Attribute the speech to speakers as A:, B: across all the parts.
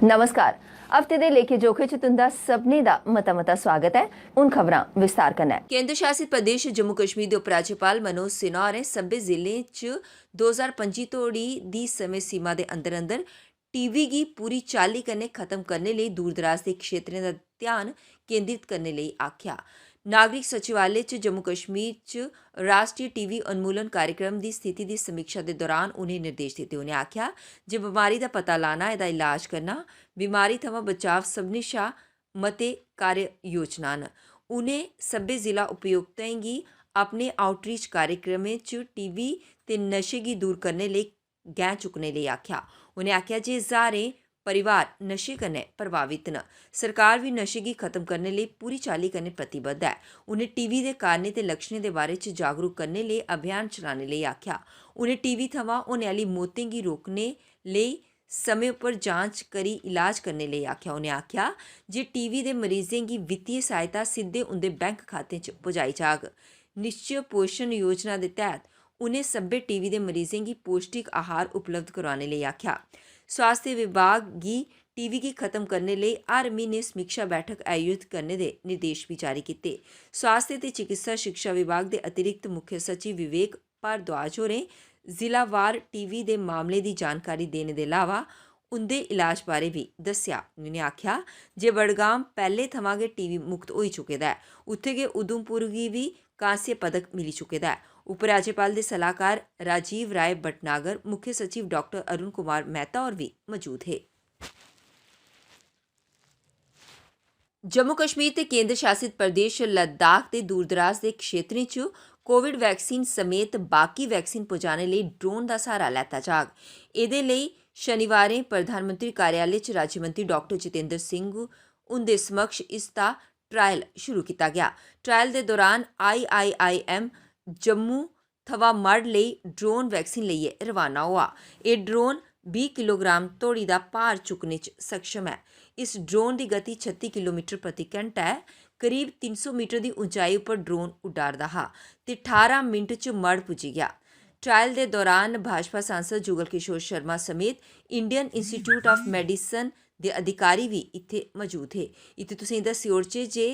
A: नमस्कार। हफ्ते दे लेखे जोखे च तुंदा सभनें दा मता स्वागत है। हुण खबरां विस्तार कन्नै। केंद्र शासित प्रदेश जम्मू कश्मीर दे उपराज्यपाल मनोज सिन्हा होरें सब्भै जिलें च 2025 तोड़ी दी समें सीमा दे अंदर टीवी गी पूरी चाल्ली कन्नै खत्म करने लेई दूर-दराज दे क्षेत्रें दा ध्यान केंद्रित करने लेई आखेआ। नागरिक सचिवालय च जम्मू कश्मीर च राष्ट्रीय टीवी उन्मूलन कार्यक्रम दी स्थिति दी समीक्षा दे दौरान उ'नें निर्देश दित्ते। उ'नें आखेआ जे बमारी दा पता लाना, एह्दा इलाज करना, बीमारी थमां बचाव सभनें शा मते कार्य योजना न। उ'नें सब्भै जिला उपायुक्तें गी अपने आउटरीच कार्यक्रमें च टीवी ते नशे गी दूर करने लेई गैं चुक्कने लेई आखेआ। उ'नें आखेआ जे ज्हारें परिवार नशे कन्नै प्रभावित न। सरकार बी नशे गी खत्म करने लेई पूरी चाल्ली कन्नै प्रतिबद्ध है। उ'नें टीवी दे कारणें ते लक्षणें दे बारे च जागरूक करने लेई अभियान चलाने लेई आखेआ। उ'नें टीवी थमां होने आह्ली मौतें गी रोकने लेई समें उप्पर जांच करी इलाज करने लेई आखेआ। उ'नें आखेआ जे टीवी दे मरीजें गी वित्तीय सहायता सिद्धे उं'दे बैंक खातें च पजाई जाग। निश्चय पोषण योजना दे तैह्त उ'नें सब्भै टीवी दे मरीजें गी पौष्टिक आहार उपलब्ध करोआने लेई आखेआ। स्वास्थ्य विभाग गी टीवी गी खत्म करने लेई हर म्हीने समीक्षा बैठक आयोजित करने दे निर्देश भी जारी कीते। स्वास्थ्य ते चिकित्सा शिक्षा विभाग दे अतिरिक्त मुख्य सचिव विवेक भारद्वाज होरें जिलावार टीवी दे मामले दी जानकारी देने दे अलावा उं'दे इलाज बारे बी दस्सेआ। उ'नें आखेआ जे बडगाम पैह्ले थमां गै टीवी मुक्त होई चुके दा ऐ। उत्थै गै उधमपुर गी बी कांस्य पदक मिली चुके दा है। उपराज्यपाल दे सलाहकार राजीव राय भटनागर, मुख्य सचिव डॉक्टर अरुण कुमार मेहता होर भी मौजूद हे। जम्मू कश्मीर ते केंद्र शासित प्रदेश लद्दाख दे दूर-दराज दे क्षेत्रें च कोविड वैक्सीन समेत बाकी वैक्सीन पजाने लेई ड्रोन दा सहारा लैता जाग। एह्दे लेई शनिवारें प्रधानमंत्री कार्यालय च राज्यमंत्री डॉक्टर जितेंद्र सिंह हुंदे समक्ष इसदा ट्रायल शुरू कीता गया। ट्रायल दे दौरान IIIM जम्मू थमां मढ़ लेई ड्रोन वैक्सीन लेइयै रवाना होआ। एह् ड्रोन 20 किलोग्राम तोड़ी दा भार चुक्कने च सक्षम है। इस ड्रोन दी गति 36 किलोमीटर प्रति घैंटा है। करीब 300 मीटर दी ऊंचाई उप्पर ड्रोन उड्डारदा हा ते 18 मिंट च मढ़ पुज्जी गया। ट्रायल दे दौरान भाजपा सांसद जुगल किशोर शर्मा समेत इंडियन इंस्टीट्यूट ऑफ मेडिसन दे अधिकारी भी इत्थै मौजूद हे। इत्थै तुसेंगी दस्सी ओड़चै जे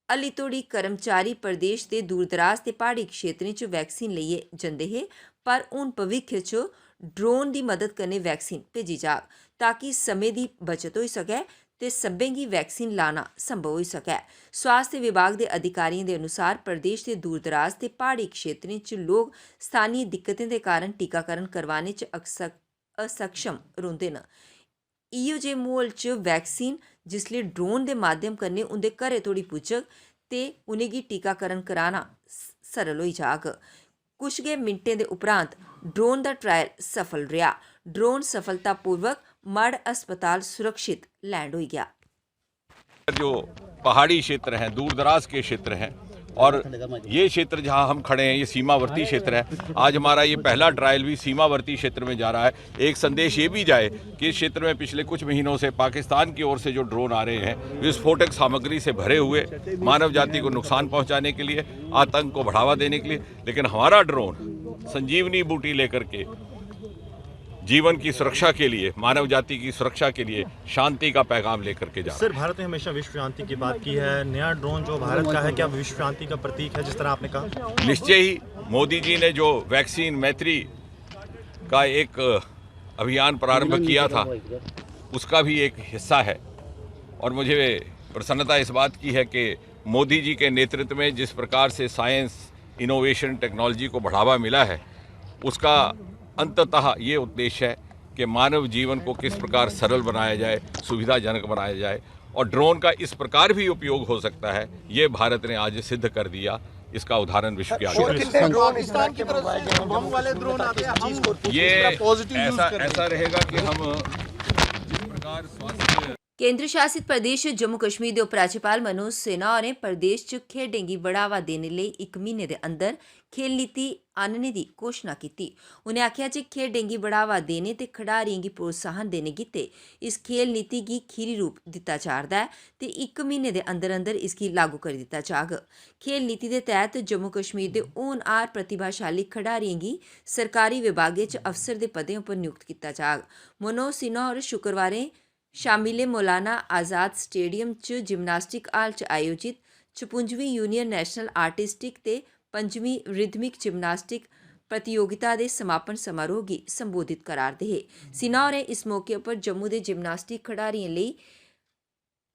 A: हल्ली तोड़ी कर्मचारी प्रदेश दे दूर-दराज ते प्हाड़ी क्षेत्रें च वैक्सीन लेइयै जंदे हे, पर हून भविक्ख च ड्रोन दी मदद कन्नै वैक्सीन भेजी जाग ताकि समें दी बचत होई सकै ते सब्भें गी वैक्सीन लाना संभव होई सकै। स्वास्थ्य विभाग दे अधिकारियों के अनुसार प्रदेश के दूर-दराज ते प्हाड़ी क्षेत्रें च लोग स्थानीय दिक्कतें के कारण टीकाकरण करवाने च अक्सर असक्षम रौंह्दे न। इयो जे माहौल च वैक्सीन जिसले ड्रोन के माध्यम कन्नै उं'दे घरें तोड़ी पुज्जग ते उ'नेंगी टीकाकरण कराना सरल होई जाग। कुछ गै मिंटें दे उपरांत ड्रोन का ट्रायल सफल रहा। ड्रोन सफलतापूर्वक मढ़ अस्पताल सुरक्षित लैंड हो गया।
B: जो पहाड़ी क्षेत्र हैं, दूर दराज के क्षेत्र हैं और ये क्षेत्र जहां हम खड़े हैं ये सीमावर्ती क्षेत्र है। आज हमारा ये पहला ट्रायल भी सीमावर्ती क्षेत्र में जा रहा है। एक संदेश ये भी जाए कि इस क्षेत्र में पिछले कुछ महीनों से पाकिस्तान की ओर से जो ड्रोन आ रहे हैं विस्फोटक सामग्री से भरे हुए, मानव जाति को नुकसान पहुंचाने के लिए, आतंक को बढ़ावा देने के लिए, लेकिन हमारा ड्रोन संजीवनी बूटी लेकर के जीवन की सुरक्षा के लिए, मानव जाति की सुरक्षा के लिए शांति का पैगाम लेकर के जा रहा है।
C: सर, भारत ने हमेशा विश्व शांति की बात की है। नया ड्रोन जो भारत का है, क्या विश्व शांति का प्रतीक है जिस तरह आपने कहा?
B: निश्चय ही मोदी जी ने जो वैक्सीन मैत्री का एक अभियान प्रारंभ किया था उसका भी एक हिस्सा है और मुझे प्रसन्नता इस बात की है कि मोदी जी के नेतृत्व में जिस प्रकार से साइंस, इनोवेशन, टेक्नोलॉजी को बढ़ावा मिला है उसका अंततः ये उद्देश्य है कि मानव जीवन को किस प्रकार सरल बनाया जाए, सुविधाजनक बनाया जाए और ड्रोन का इस प्रकार भी उपयोग हो सकता है, ये भारत ने आज सिद्ध कर दिया। इसका उदाहरण विश्व के आगे ये ऐसा रहेगा कि हम जिस प्रकार स्वास्थ्य
A: केंद्र शासित प्रदेश जम्मू कश्मीर के उपराज्यपाल मनोज सिन्हा होरें प्रदेश च खेडें गी बढ़ावा देने लेई 1 महीने के अंदर खेल नीति आह्नने की घोषणा की। उन्हें आख्या जे खेडें गी बढ़ावा देने ते खिडारियें गी प्रोत्साहन देने गित्ते इस खेल नीति गी खीरी रूप दिता जा'रदा है ते 1 महीने के अंदर अंदर इसगी लागू करी दिता जाग। खेल नीति के तहत जम्मू कश्मीर के होनहार प्रतिभाशाली खिडारियें गी सरकारी विभागें च अफसर के पदें उपर नियुक्त किया जाग। मनोज सिन्हा होर शुक्रवारें शामिले मौलाना आज़ाद स्टेडियम च जिमनास्टिक हाल च आयोजित 56वीं यूनियन नैशनल आर्टिस्टिक ते 5वीं रिदमिक जिमनास्टिक प्रतियोगिता के समापन समारोह की संबोधित करारदे हे। सिन्हा होरें इस मौके पर जम्मू के जिमनास्टिक खिडारियें लई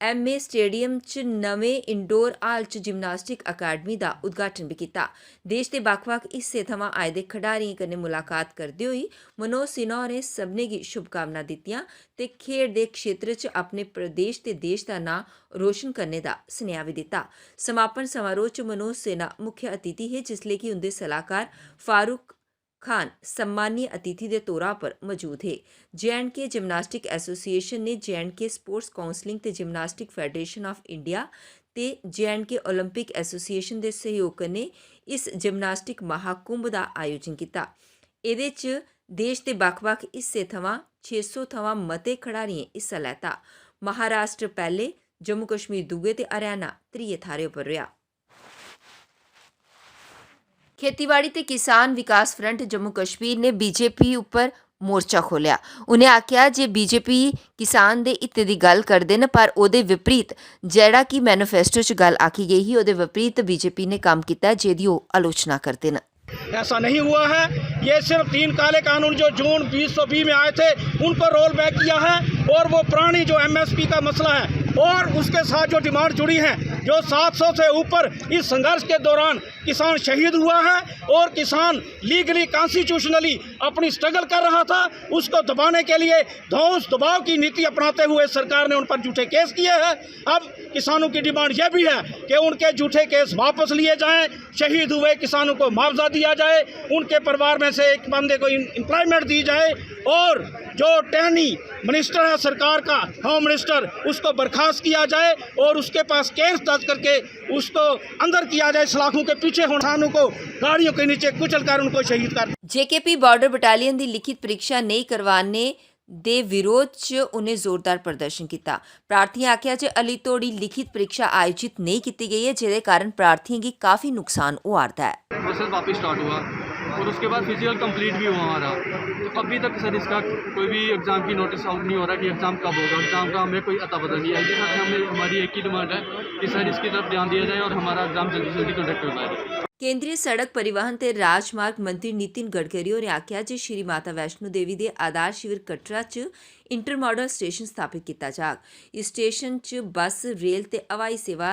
A: MA स्टेडियम च नवें इंडोर हाल च जिमनास्टिक अकैडमी का उद्घाटन भी किया। देश के बक्ख-बक्ख हिस्से थमां आए दे खिडारियें कन्नै मुलाकात करदे होई मनोज सिन्हा होरें सभनें गी शुभकामनां दित्तियां ते खेड दे क्षेत्र च अपने प्रदेश ते देश का नां रोशन करने का सनेहा भी दिता। समापन समारोह च मनोज सिन्हा मुख्य अतिथि हे जिसले कि उनके सलाहकार फारूक खान सम्मानीय अतिथि के तौर पर मौजूद है। J&K जिमनास्टिक एसोसिएशन ने J&K स्पोर्ट्स काउंसलिंग ते जिमनास्टिक फेडरेशन ऑफ इंडिया ते J&K ओलंपिक एसोसिएशन के सहयोग कन्नै इस जिमनास्टिक महाकुंभ का आयोजन किया। इहदे च देश के बक्ख-बक्ख हिस्से थमां 600 थमां मते खिडारियें हिस्सा लैता। महाराष्ट्र पहले, जम्मू कश्मीर दूए ते हरियाणा त्रीए थाह्रै उप्पर रेहा। खेतीबाड़ी ते किसान विकास फ्रंट जम्मू कश्मीर ने बीजेपी उपर मोर्चा खोलिया। उन्हें आख्या जे बीजेपी किसान दे हित्ते दी गल करदे न पर ओहदे विपरीत जेहड़ा कि मैनीफेस्टो च गल आखी गई ही ओहदे विपरीत बीजेपी ने काम किया जेदी ओह आलोचना करते न।
D: ऐसा नहीं हुआ है। ये सिर्फ 3 काले कानून जो जून 2020 में आए थे उन पर रोल बैक किया है और वो पुरानी जो MSP का मसला है और उसके साथ जो डिमांड जुड़ी है, जो 700 से ऊपर इस संघर्ष के दौरान किसान शहीद हुआ है और किसान लीगली कॉन्स्टिट्यूशनली अपनी स्ट्रगल कर रहा था, उसको दबाने के लिए धौंस दबाव की नीति अपनाते हुए सरकार ने उन पर झूठे केस किए हैं। अब किसानों की डिमांड यह भी है कि उनके झूठे केस वापस लिए जाएं, शहीद हुए किसानों को मुआवजा दिया जाए, उनके परिवार में से एक बंदे को एम्प्लॉयमेंट दी जाए और जो टहनी मिनिस्टर है सरकार का, होम मिनिस्टर, उसको बर्खास्त किया जाए और उसके पास केस दर्ज करके उसको अंदर किया जाए। सलाखों के पीछे किसानों को गाड़ियों के नीचे कुचल कर उनको शहीद कर।
A: JKP बॉर्डर बटालियन की लिखित परीक्षा नहीं करवाने दे विरोध च उन्हें जोरदार प्रदर्शन किया। प्रार्थियों आख्या जे अली तोड़ी लिखित परीक्षा आयोजित नहीं की गई है जिसके कारण प्रार्थियों की काफ़ी नुकसान हुआ है।
E: प्रोसेस वापस स्टार्ट हुआ और उसके बाद फिजिकल कंप्लीट भी हुआ हमारा। तो अभी तक सर इसका कोई भी एग्ज़ाम की नोटिस आउट नहीं हो रहा कि एग्ज़ाम कब होगा। एग्ज़ाम का हमें कोई अता पता नहीं है। इसके साथ हमें हमारी एक ही डिमांड है कि सर इसकी तरफ ध्यान दिया जाए और हमारा एग्ज़ाम जल्दी से जल्दी कंडक्ट करवाया जाए।
A: केंद्रीय सड़क परिवहन ते राजमार्ग मंत्री नितिन गडकरी होरें आख्या जे श्री माता वैष्णो देवी दे आधार शिविर कटरा च इंटर मॉडल स्टेशन स्थापित किया जाग। इस स्टेशन च बस, रेल ते हवाई सेवा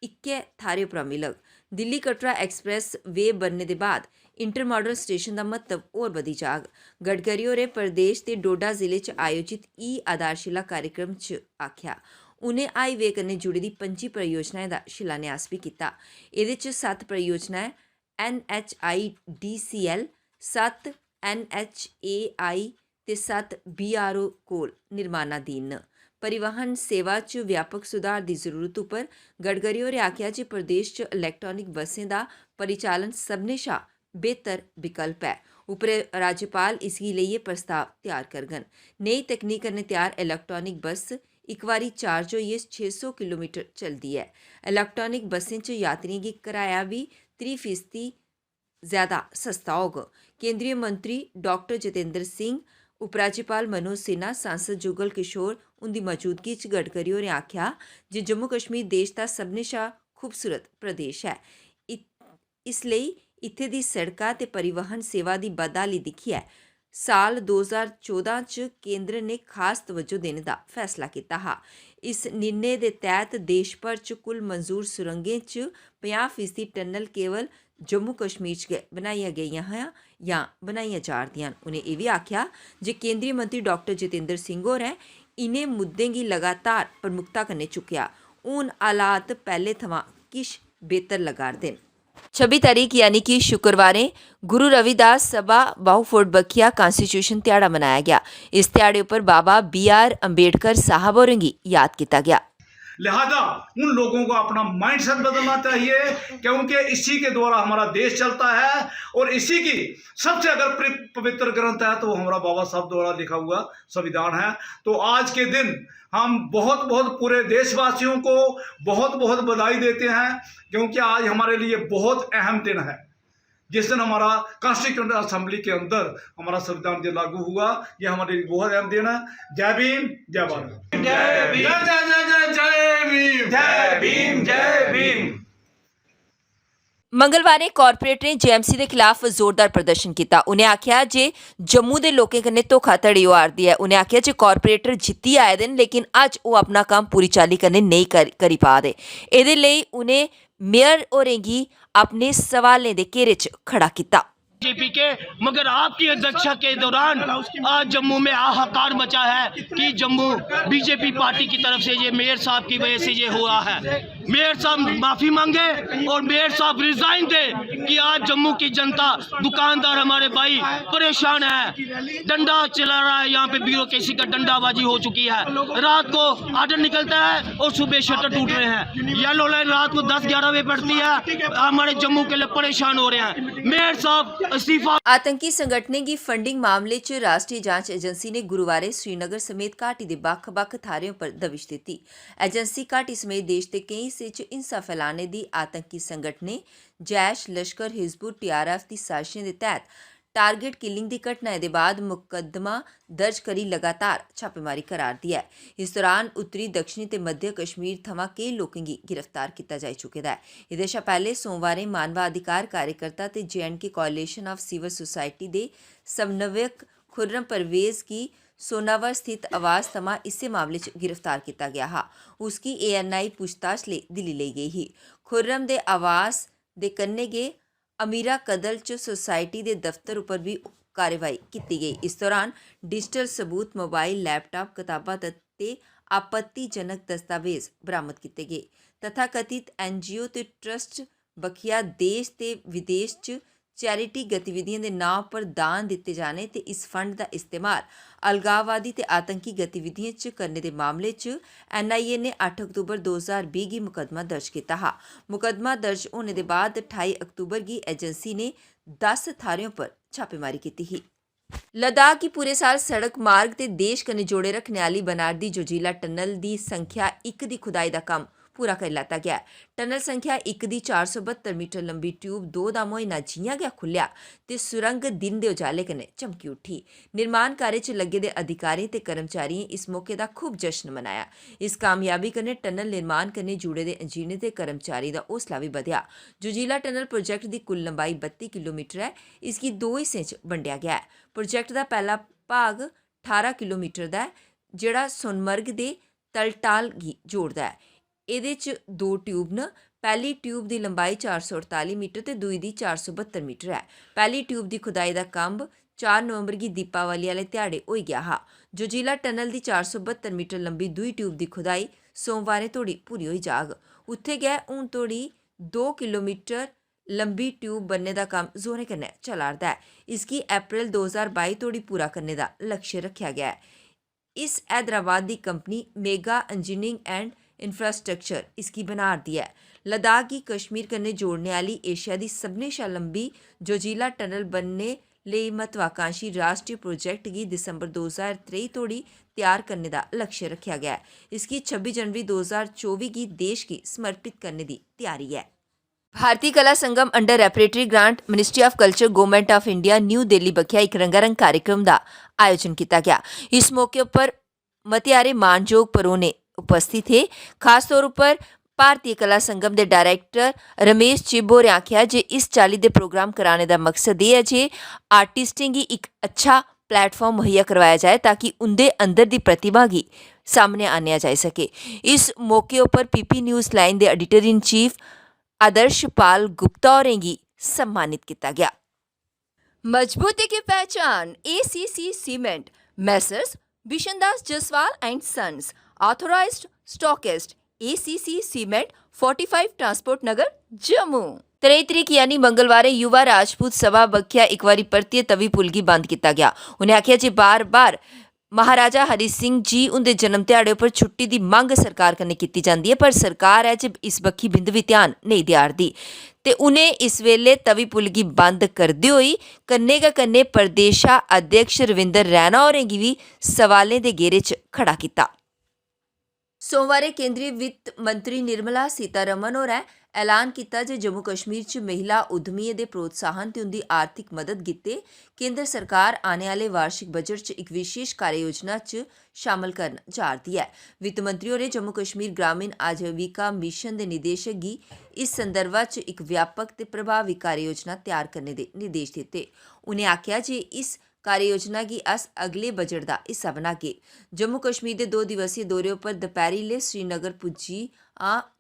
A: इक्कै थाह्रै उप्परा मिलग। दिल्ली कटरा एक्सप्रैस वे बनने के बाद इंटर मॉडल स्टेशन का महत्व होर बधी जाग। गडकरी होरें प्रदेश के डोडा जिले च आयोजित आधारशिला कार्यक्रम च आख्या। उन्हें हाईवे कन्नै जुड़ी दी 25 परियोजनाएं का शिलान्यास भी किया। इहदे च 7 परियोजनाएं NHIDCL, 7 NHAI ते 7 BRO कोल निर्माणाधीन न। परिवहन सेवा च व्यापक सुधार की जरूरत उपर गडकरी होरें आख्या जे प्रदेश च इलैक्ट्रॉनिक बसें का परिचालन सभनें शा बेहतर विकल्प है। उप राज्यपाल इसगी लेइयै प्रस्ताव तैयार करगन। नई तकनीक कन्नै तैयार इलैक्ट्रॉनिक बस एक बारी चार्ज होइयै 600 किलोमीटर चलती है। इलैक्ट्रॉनिक बसें च यात्रियों की किराया भी 30% ज़्यादा सस्ता होग। केंद्रीय मंत्री डॉक्टर जितेंद्र सिंह, उपराज्यपाल मनोज सिन्हा, सांसद जुगल किशोर उनकी मौजूदगी च गडकरी होरें आख्या जे जम्मू कश्मीर देश का सभनें शा खूबसूरत प्रदेश है। इसलिए इत्थे दी सड़कां ते परिवहन सेवा की बदहाली दिक्खियै साल 2014 च केंद्र ने खास तवज्जो देने का फैसला किया हा। इस निर्णय के तहत देश भर च कुल मंजूर सुरंगें च 50% टनल केवल जम्मू कश्मीर च गै बनाई गेइयां हैं या बनाइयां जा'रदियां न। उन्हें यह भी आख्या जे केंद्रीय मंत्री डॉक्टर जितेंद्र सिंह होरें इन्हें मुद्दें गी लगातार प्रमुखता कन्नै चुक्केआ। हून हालात पैह्ले थमां किश बेहतर लग्गा'रदे न। 26 ਤਾਰੀਖ यानी कि शुक्रवारें गुरु रविदास सभा बाहूफोर्ट बखिया कॉन्स्टिट्यूशन त्याड़ा मनाया गया। इस त्याड़े पर बाबा BR अंबेडकर साहब होरें गी याद किया गया।
D: लिहाजा उन लोगों को अपना माइंडसेट बदलना चाहिए, क्योंकि इसी के द्वारा हमारा देश चलता है और इसी की सबसे अगर पवित्र ग्रंथ है तो वो हमारा बाबा साहब द्वारा लिखा हुआ संविधान है। तो आज के दिन हम बहुत बहुत पूरे देशवासियों को बहुत बहुत बधाई देते हैं, क्योंकि आज हमारे लिए बहुत अहम दिन है, जिस दिन हमारा कॉन्स्टिट्यूंट असेंबली के अंदर हमारा संविधान जो लागू हुआ। ये हमारे लिए बहुत अहम दिन है। जय भीम, जय भारत। जय भीम, जय जय जय भीम, जय भीम, जय भीम।
A: मंगलवार कॉरपोरेट ने JMC के खिलाफ जोरदार प्रदर्शन किया। उन्हें आख्या जे जम्मू के लोगों कन्नै धोखाधड़ी होआरदी है। उन्हें आख्या जे कॉरपोरेटर जित्ती आए दिन, लेकिन अज वो अपना काम पूरी चाली कन्नै नहीं करी पा दे। इहदे लेई उन्हें मेयर होरें गी अपने सवालें दे घेरे च खड़ा किया।
F: बीजेपी के, मगर आपकी अध्यक्षता के दौरान आज जम्मू में हाहाकार मचा है कि जम्मू बीजेपी पार्टी की तरफ से ये मेयर साहब की वजह से ये हुआ है। मेयर साहब माफी मांगे और मेयर साहब रिजाइन दे कि आज जम्मू की जनता, दुकानदार हमारे भाई परेशान है। डंडा चला रहा है, यहाँ पे ब्यूरोक्रेसी का डंडाबाजी हो चुकी है। रात को आर्डर निकलता है और सुबह शटर टूट रहे हैं। येलो लाइन रात को 10-11 बजे पड़ती है। हमारे जम्मू के लोग परेशान हो रहे हैं। मेयर साहब इस्तीफा।
A: आतंकी संगठनें की फंडिंग मामले च राष्ट्रीय जांच एजेंसी ने गुरुवार श्रीनगर समेत घाटी के बक्ख-बक्ख थाहरें पर दबिश दी। एजेंसी घाटी समेत देश के कई हिस्से च हिंसा फैलाने दी आतंकी संगठनें जैश, लश्कर, हिजबुल, TRF की साजिशें के तहत टारगेट किलिंग की घटनाएं के बाद मुकदमा दर्ज करी लगातार छापेमारी करार दी है। इस दौरान उत्तरी, दक्षिणी ते मध्य कश्मीर थमां कई लोकें गी गिरफ्तार किया जाई चुके दा है। एह्दे शा पैह्ले सोमवारें मानवाधिकार कार्यकर्ता ते JNK coalition of civil society दे समन्वयक खुर्रम परवेज गी सोनावर स्थित आवास थमां इस्सै मामले च गिरफ्तार किया गया हा। उसकी ANI पूछताछ लेई दिल्ली लेई गई ही। खुर्रम दे आवास दे कन्नै गै अमीरा कदल च सोसाइटी के दफ्तर उपर भी कार्रवाई की गई। इस दौरान डिजिटल सबूत, मोबाइल, लैपटॉप, किताबां ते आपत्तिजनक दस्तावेज बरामद किए गए। तथाकथित NGO ते ट्रस्ट बखिया देश ते विदेश च चैरिटी गतिविधियों के नाम पर दान दिते जाने ते इस फंड का इस्तेमाल अलगाववादी ते आतंकी गतिविधियों च करने के मामले च NIA ने 8 अक्तूबर 2020 गी मुकदमा दर्ज किया हा। मुकदमा दर्ज होने के बाद 28 अक्तूबर गी एजेंसी ने 10 थाहरों पर छापेमारी की थी। लद्दाख की पूरे साल सड़क मार्ग ते देश कन्नै जोड़े रखने वाली बनारदी जोजिला टनल की संख्या 1 की खुदाई का काम पूरा कर लिया गया। टनल संख्या 1 की 472 मीटर लंबी ट्यूब 2 का मुआयना जियां गै खुलिया ते सुरंग दिन के उजाले कन्नै चमकी उठी। निर्माण कार्य च लगे दे अधिकारियों ते कर्मचारियों इस मौके का खूब जश्न मनाया। इस कामयाबी कन्नै टनल निर्माण कन्नै जुड़े दे इंजीनियर ते कर्मचारी का हौसला भी बढ़िया। जोजिला टनल प्रोजेक्ट की कुल लंबाई 32 किलोमीटर है। इसकी 2 हिस्सों च बंटिया गया है। प्रोजेक्ट का पहला भाग 18 किलोमीटर का है, जिहड़ा सोनमर्ग के तलटाल गी जोड़दा है। ਇਹਦੇ 'ਚ 2 ट्यूब न। पहली ट्यूब की लंबाई 448 मीटर ते दूई दी 472 मीटर है। पहली ट्यूब की खुदाई का काम 4 नवंबर की दीपावली वाले ध्याड़े हो गया हा। जोजिला टनल की 472 मीटर लंबी दूई ट्यूब की खुदाई सोमवार तोड़ी पूरी हो जाग। उत्थे गै हूँ तोड़ी 2 किलोमीटर लंबी ट्यूब बनने का काम जोरें कन्नै चला'रदा है। इसकी अप्रैल 2022 तोड़ी पूरा करने का लक्ष्य रखा गया है। इस हैदराबाद की company mega engineering and infrastructure इसकी बना दी है। लद्दाख की कश्मीर कन्नै जोड़ने वाली एशिया की सबने शा लंबी जोजिला टनल बनने लिए महत्वाकांक्षी राष्ट्रीय प्रोजेक्ट की दिसंबर 2023 तोड़ी तैयार करने का लक्ष्य रखा गया है। इसकी 26 जनवरी 2024 की देश की समर्पित करने की तैयारी है। Bharatiya Kala Sangam under repertory grant ministry of culture government of India New Delhi बखिया एक रंगारंग कार्यक्रम का आयोजन किया गया। इस मौके पर मतियारे मानयोग परौने उपस्थित थे। खास तौर पर भारतीय कला संगम के डायरैक्टर रमेश चिब होरें आख्या जे इस चाली के प्रोग्राम कराने का मकसद ये है जे आर्टिस्टें गी एक अच्छा प्लेटफॉर्म मुहैया करवाया जाए ताकि उनके अंदर की प्रतिभा की सामने आने जाई सके। इस मौके पर PP न्यूज़ लाइन के editor in chief Adarsh Pal Gupta होरें गी सम्मानित किया गया। मजबूती की पहचान ACC cement, Messrs Bishandas Jaswal and sons, authorised stockist ACC cement 45 transport Nagar Jammu 23 ਤਰੀਕ ਯਾਨੀ ਮੰਗਲਵਾਰ युवा राजपूत सभा बखिया एक बारी परतिए तवी पुल गी बंद किया गया। उन्हें आखिया जी बार-बार महाराजा हरि सिंह जी उनके जन्म दिहाड़े पर छुट्टी की मंग सरकार कन्नै की जाती है, पर सरकार है जी इस बखी बिंद भी ध्यान नहीं दियारदी ते उन्हें इस वेले तवी पुल गी बंद करदे होई कन्ने गै कन्ने प्रदेशा अध्यक्ष रविंदर रैना होरें गी भी सवालें दे घेरे च खड़ा किया। सोमवार केंद्रीय वित्त मंत्री निर्मला सीतारमण होरें ऐलान किया जे जम्मू कश्मीर च महिला उद्यमियों के प्रोत्साहन ते उनकी आर्थिक मदद गित्ते केंद्र सरकार आने वाले वार्षिक बजट च एक विशेष कार्य योजना च शामिल करना जा रही है। वित्त मंत्री होरें जम्मू कश्मीर ग्रामीण आजीविका मिशन के निदेशक गी इस संदर्भा च एक व्यापक ते प्रभावी कार्य योजना तैयार करने के निर्देश दिते। उन्हें आख्या जे इस कार्य योजना की अस अगले बजट का हिस्सा बनागे। जम्मू कश्मीर के 2 दिवसीय दौरे पर दपैहरीले श्रीनगर पुज्जी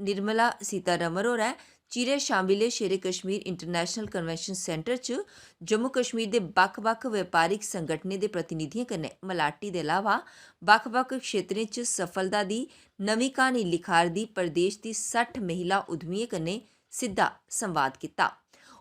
A: निर्मला सीतारमण होरें चिरे शामिले शेरे कश्मीर इंटरनेशनल कन्वेंशन सेंटर च जम्मू कश्मीर के बक्ख-बक्ख व्यापारिक संगठनें के प्रतिनिधियों कन्नै मलाटी के अलावा बक्ख-बक्ख क्षेत्रें च सफलता की नवी कहानी लिखारदी प्रदेश की 60 महिला उद्यमियों कन्नै सीधा संवाद किया।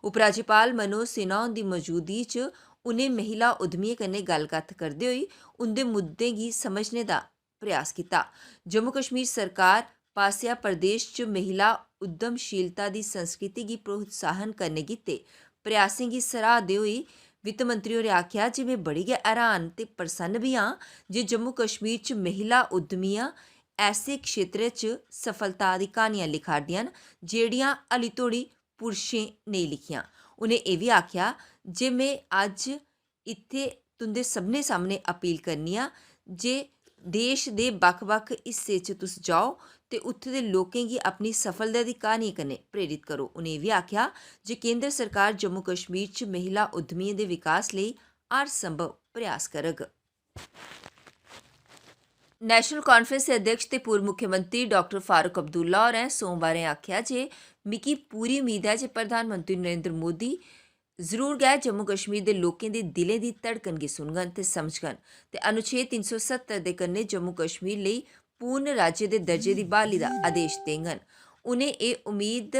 A: उपराज्यपाल मनोज सिन्हा की मौजूदगी च उन्हें महिला उद्यमियों कन्नै गलबात करते हुए उनके मुद्दों की समझने का प्रयास किया। जम्मू कश्मीर सरकार पासिया प्रदेश च महिला उद्यमशीलता की संस्कृति की प्रोत्साहन करने गित्ते प्रयासें की सराहदे हुए वित्त मंत्री होरें आख्या जे मैं बड़ी गै हैरान ते प्रसन्न भी हाँ जे जम्मू कश्मीर च महिला उद्यमियां ऐसे क्षेत्र च सफलता की कहानियां लिखारदियां न जेड़ियां हली तोड़ी पुरुषें नहीं लिखियां। उन्हें यह भी आख्या जे मैं अज इत्थे तुंदे सबने सामने अपील करनी आ जे देश दे बक्ख-बक्ख हिस्से च तुस जाओ ते उत्थे दे लोकें गी अपनी सफलता दी कहानी कन्नै प्रेरित करो। उन्हें भी आख्या जे केंद्र सरकार जम्मू कश्मीर च महिला उद्यमियों के विकास लिए हर संभव प्रयास करग। नेशनल कॉन्फ्रेंस के अध्यक्ष ते पूर्व मुख्यमंत्री डॉक्टर फारूक अब्दुल्ला होरें सोमवार आख्या जे मिगी पूरी उम्मीद है जे प्रधानमंत्री नरेंद्र मोदी जरूर गै जम्मू कश्मीर के लोगों के दिलें की धड़कन गी सुनगन ते समझगन ते अनुच्छेद 370 दे कन्नै जम्मू कश्मीर लिए पूर्ण राज्य के दर्जे की बहाली का आदेश देंगन। उन्हें ये उम्मीद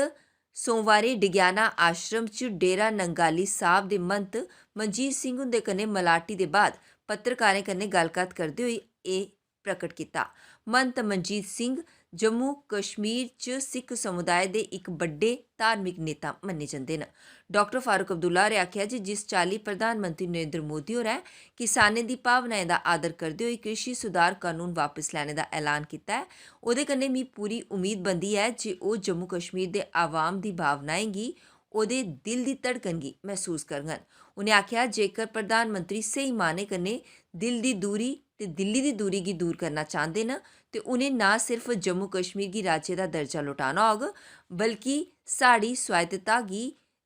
A: सोमवार डिग्याना आश्रम च डेरा नंगाली साहब के महंत मनजीत सिंह हुंदे कन्नै मलाटी के बाद पत्रकारें कन्नै गलबात करते हुए ये प्रकट किया। महंत मनजीत सिंह जम्मू कश्मीर च सिख समुदाय के एक बड़े धार्मिक नेता मन्ने जाते हैं। डॉक्टर फारूक अब्दुल्ला होरें आख्या जी जिस चाली प्रधानमंत्री नरेंद्र मोदी होरें किसानें की भावनाएं का आदर करते हुए कृषि सुधार कानून वापस लैने का ऐलान किया है, उहदे कन्नै मी पूरी उम्मीद बनदी है जे वो जम्मू कश्मीर के आवाम की भावनाएं गी उहदे दिल की धड़कन गी महसूस करगन। उन्हें आख्या जेकर प्रधानमंत्री सही माने कन्नै दिल की दूरी ते दिल्ली की दूरी की दूर करना चाहते हैं तो उन्हें ना सिर्फ जम्मू कश्मीर की राज्य का दर्जा लौटाना होग बल्कि साड़ी स्वायत्तता की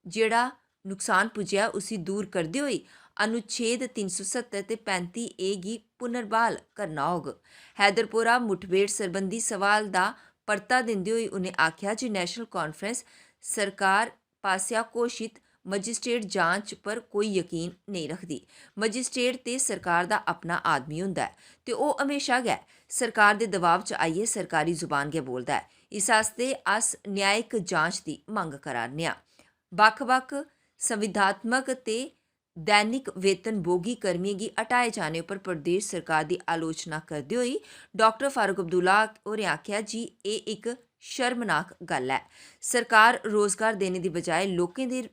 A: जेड़ा नुकसान पुज्जा उसी दूर करते हुए अनुच्छेद 370 ते 35A गी पुनर्बहाल करना होग। हैदरपोरा मुठभेड़ सरबंधी सवाल का परता देंदे हुए उन्हें आख्या कि नेशनल कॉन्फ्रेंस सरकार पासिया घोषित मजिस्ट्रेट जांच पर कोई यकीन नहीं रखती। मजिस्ट्रेट ते सरकार दा अपना आदमी हुंदा है ते ओह हमेशा गै सरकार दे दबाव च आइए सरकारी जुबान गै बोलदा है। इस आस्ते अस न्यायिक जांच की मंग कराने आं। बक्ख-बक्ख संविधात्मक ते दैनिक वेतन भोगी कर्मियों की हटाए जाने पर प्रदेश सरकार की आलोचना करते हुए डॉक्टर फारूक अब्दुल्ला होरें आख्या जी ये एक शर्मनाक गल है। सरकार रोज़गार देने की बजाय लोगों के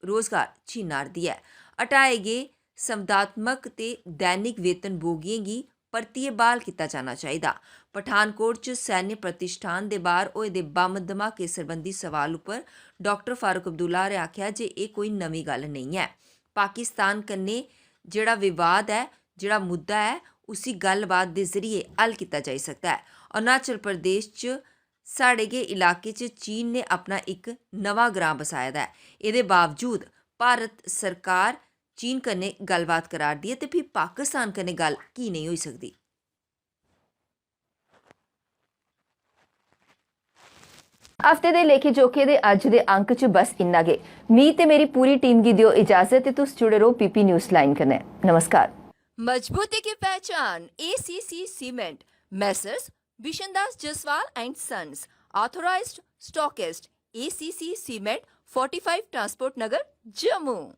A: रोज़गार छीनारदी है। हटाए गए संविधात्मक ते दैनिक वेतन भोगियों की परतिए बहाल किया जाना चाहिए। पठानकोट च सैन्य प्रतिष्ठान के बाहर होए दे बम धमाके संबंधी सवाल उपर डॉक्टर फारूक अब्दुल्ला होरें आख्या जे ये कोई नवी गल नहीं है। पाकिस्तान कन्नै जेड़ा विवाद है जेड़ा मुद्दा है उसी गलबात के जरिए हल किया जा सकता है। अरुणाचल प्रदेश च साढ़े गै इलाके च चीन ने अपना एक नवा ग्रां बसाया है। ਇਹਦੇ बावजूद भारत सरकार चीन कन्नै गलबात करारदी है ते फिर पाकिस्तान कन्नै गल की नहीं होई सकदी। हफ्ते दे लेखे जोखे दे अज दे अंक च बस इन्ना गै। मी ते मेरी पूरी टीम गी दियो इजाजत ते तुस जुड़े रहो पीपी न्यूज़ लाइन कन्नै। नमस्कार। मजबूती की पहचान ACC cement Messrs Bishandas Jaswal and sons, authorised stockist ACC cement 45 transport Nagar Jammu.